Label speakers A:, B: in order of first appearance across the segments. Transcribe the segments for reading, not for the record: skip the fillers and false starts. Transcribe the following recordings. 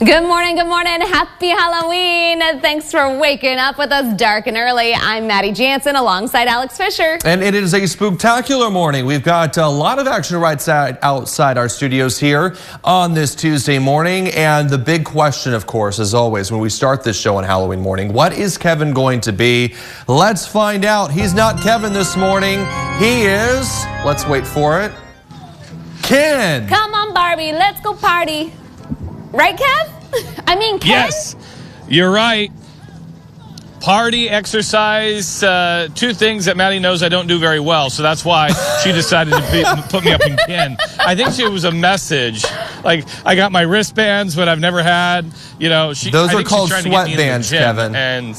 A: Good morning, happy Halloween. Thanks for waking up with us dark and early. I'm Maddie Jansen alongside Alex Fisher.
B: And it is a spooktacular morning. We've got a lot of action right outside our studios here on this Tuesday morning. And the big question, of course, as always, when we start this show on Halloween morning, what is Kevin going to be? Let's find out. He's not Kevin this morning. He is, let's wait for it, Ken.
A: Come on, Barbie, let's go party. Right, Kev? I mean, Ken?
C: Yes, you're right. Party, exercise, two things that Maddie knows I don't do very well, so that's why she decided to put me up in Ken. I think it was a message. Like, I got my wristbands, but I've never had, you know.
B: Those are called sweatbands, Kevin.
C: And,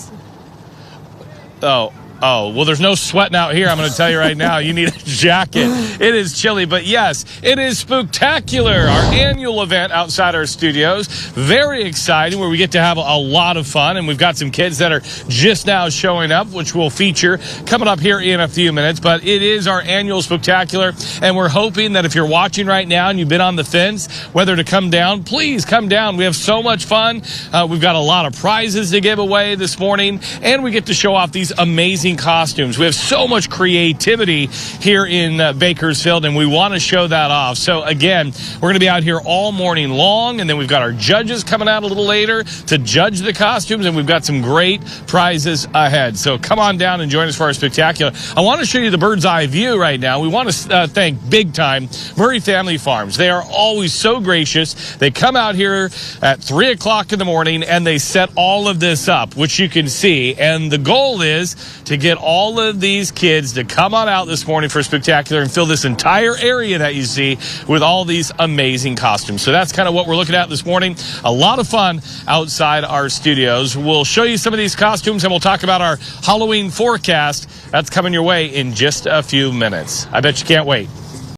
C: Oh, well, there's no sweating out here. I'm going to tell you right now, you need a jacket. It is chilly, but yes, it is Spooktacular, our annual event outside our studios. Very exciting, where we get to have a lot of fun, and we've got some kids that are just now showing up, which we'll feature coming up here in a few minutes. But it is our annual Spooktacular, and we're hoping that if you're watching right now and you've been on the fence whether to come down, please come down. We have so much fun. We've got a lot of prizes to give away this morning, and we get to show off these amazing costumes. We have so much creativity here in Bakersfield, and we want to show that off. So again, we're going to be out here all morning long, and then we've got our judges coming out a little later to judge the costumes, and we've got some great prizes ahead. So come on down and join us for our Spectacular. I want to show you the bird's eye view right now. We want to thank big time Murray Family Farms. They are always so gracious. They come out here at 3 o'clock in the morning, and they set all of this up, which you can see, and the goal is to get all of these kids to come on out this morning for Spectacular and fill this entire area that you see with all these amazing costumes. So that's kind of what we're looking at this morning. A lot of fun outside our studios. We'll show you some of these costumes, and we'll talk about our Halloween forecast. That's coming your way in just a few minutes. I bet you can't wait.